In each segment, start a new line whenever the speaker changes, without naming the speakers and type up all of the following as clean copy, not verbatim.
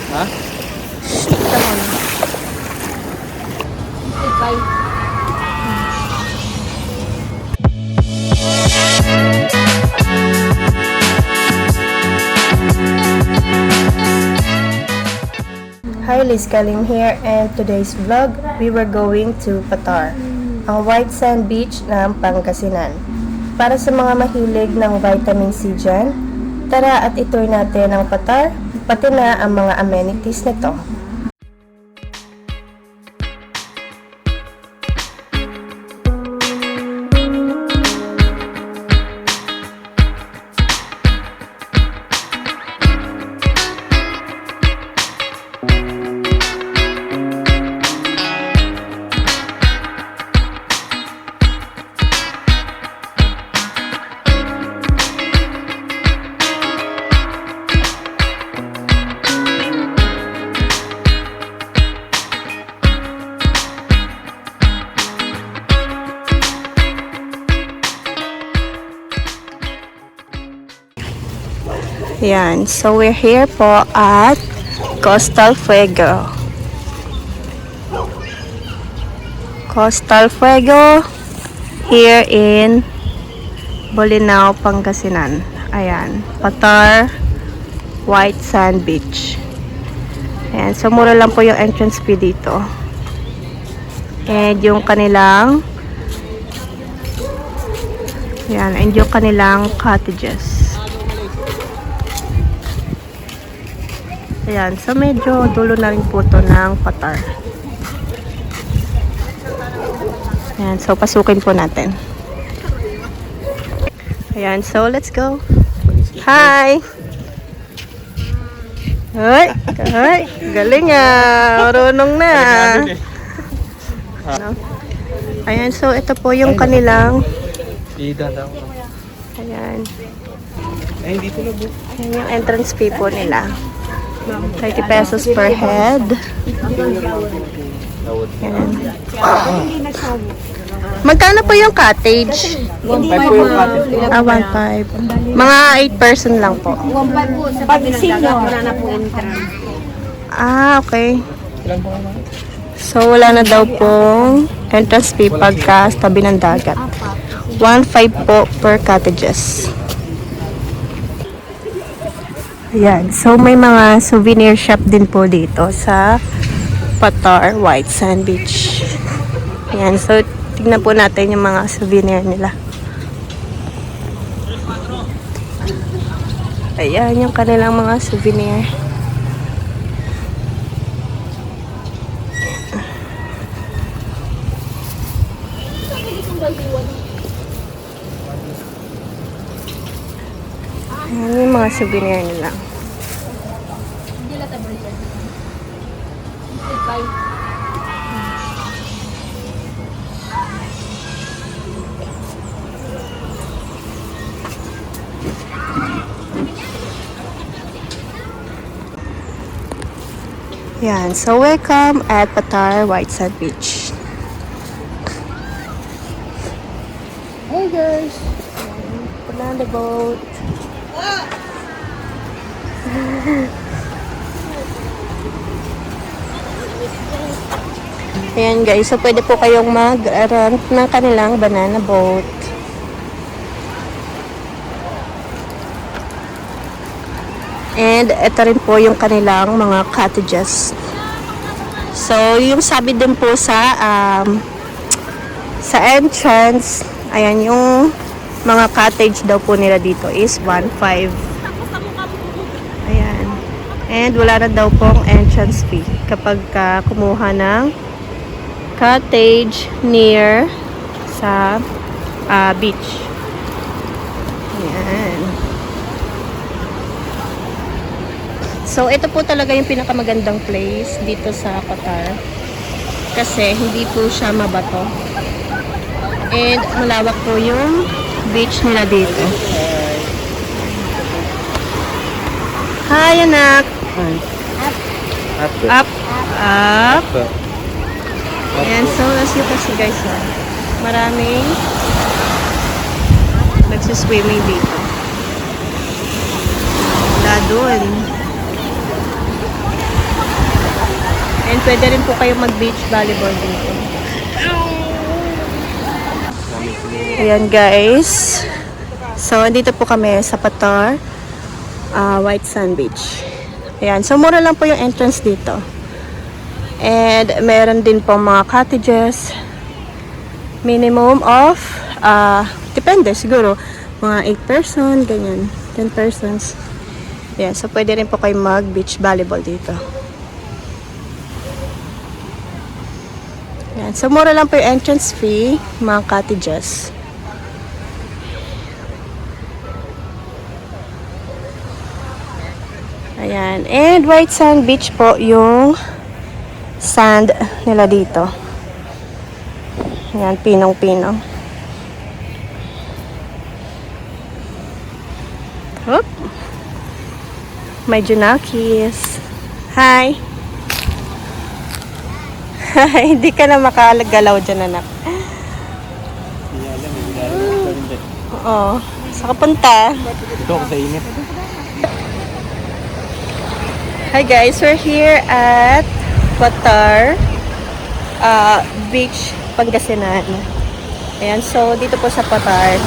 Ha?
Ito muna. Bye. Hi, Liz Kalim here, and today's vlog, we were going to Patar, ang white sand beach ng Pangasinan. Para sa mga mahilig ng vitamin C dyan, tara at itour natin ang Patar, pati na ang mga amenities nito. Yan, so we're here po at Coastal Fuego. Coastal Fuego here in Bolinao, Pangasinan. Ayan, Patar White Sand Beach. Ayan, so mura lang po yung entrance fee dito. And yung kanilang cottages. Ayan, so medyo dulo na rin po ito ng Patar. Ayan, so pasukin po natin. Ayan, so let's go. Hi! Hoy! Hoy! Galing ah! Marunong na. Ayan, so ito po yung kanilang ayan. Ayan yung entrance fee po nila. 30 pesos per head. Ayan. Magkano po yung cottage?
1.5 po yung cottage.
1.5. Mga 8 person lang po.
1.5 po sa pag-senior. Wala na po entrance.
Okay. So, wala na daw pong entrance fee pagka tabi ng dagat. 1.5 po per cottages. Ayan. So, may mga souvenir shop din po dito sa Patar White Sand Beach. Ayan. So, tignan po natin yung mga souvenir nila. Ayan yung kanilang mga souvenir. Ayan yung mga souvenir nila. Yan, so welcome at Patar White Sand Beach. Hey guys! Put on the boat. Ayan guys, so pwede po kayong mag-rent ng kanilang banana boat. And ito rin po yung kanilang mga cottages. So, yung sabi din po sa entrance, ayan yung mga cottage daw po nila dito is 1.5. Ayan. And wala na daw pong entrance fee kapag kumuha ng cottage near sa beach. Ayan. So, ito po talaga yung pinakamagandang place dito sa Patar. Kasi hindi po siya mabato. And malawak po yung beach nila dito. Hi, anak! Up! Up! Ayan, so as you can see guys, maraming nagsiswimming dito. Wala doon. pwede rin po kayo mag-beach volleyball dito. Ayan guys. So, andito po kami sa Patar, White Sand Beach. Ayan. So, mura lang po yung entrance dito. And, meron din po mga cottages. Minimum of, depende siguro, mga 8 person, ganyan. 10 persons. Ayan. So, pwede rin po kayo mag-beach volleyball dito. Ayan. So, mura lang po yung entrance fee, mga cottages. Ayan. And White Sand Beach po yung sand nila dito. Ayan, pinong-pinong. Oop. May junakis. Hi. Hi, hindi ka na makalagalaw dyan, anak. Oo. Saan ka punta?
Ito ako sa init.
Hi guys, we're here at Patar Beach, Pangasinan. Ayan, so dito po sa Patar,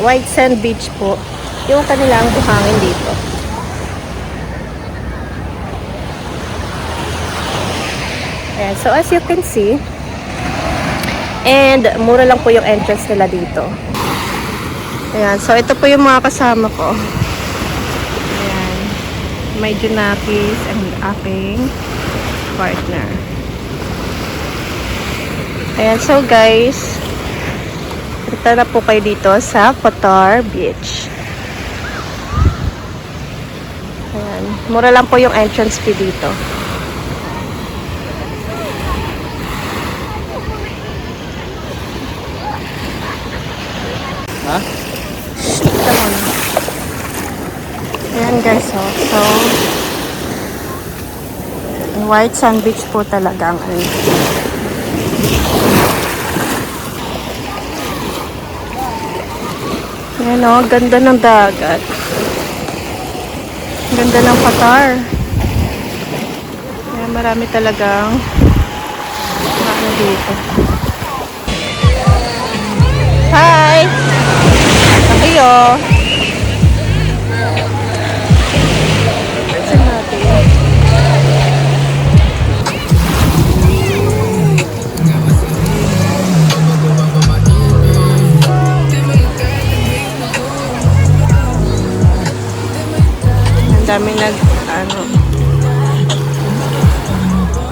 White Sand Beach po, yung kanilang buhangin dito. Ayan, so as you can see, and mura lang po yung entrance nila dito. Ayan, so ito po yung mga kasama ko. May junakis and aking partner. Ayan, so guys, punta na po kayo dito sa Patar Beach. Ayan, mura lang po yung entrance fee dito.
Ha?
Come on. Ayan guys, so White Sand Beach po talaga ang ano. Ayan o, ganda ng dagat. Ganda ng Patar. Ayan, marami talagang ano dito. Hi! Ayo!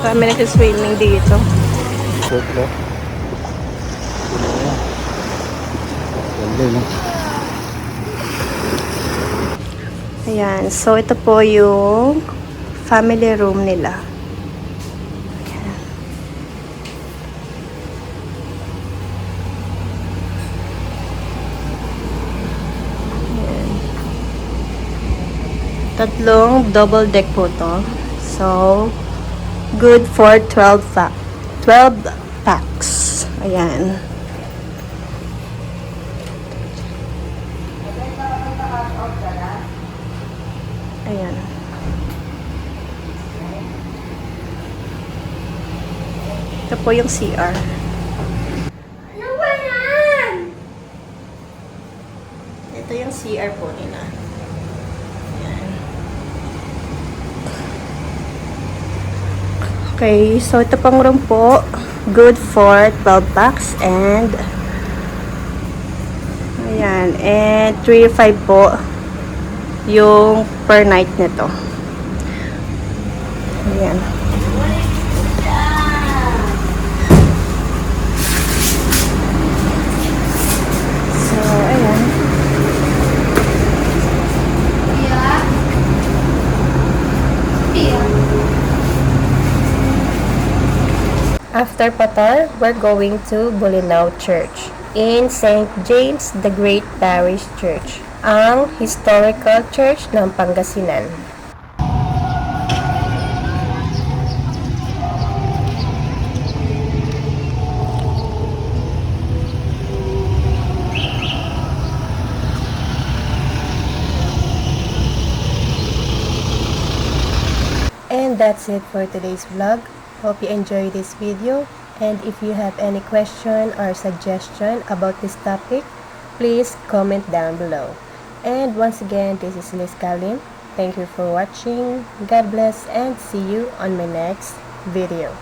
Dami nag-swimming dito.
Surf ba? Ganda, no?
Ayan, so ito po yung family room nila. Ayan. Ayan. Tatlong double deck po to. So, good for 12 packs. Ayan. Ayan. Ito po yung CR. Ano ba yan? Ito yung CR po nila. Ayan. Okay, so ito pang room po. Good for 12 packs and ayan, and 3-5 po yung per night nito. Ayan. So, ayan. After Patar, we're going to Bolinao Church in St. James the Great Parish Church, ang historical church ng Pangasinan. And that's it for today's vlog. Hope you enjoy this video, and if you have any question or suggestion about this topic, please comment down below. And once again, this is Liz Kalim. Thank you for watching. God bless and see you on my next video.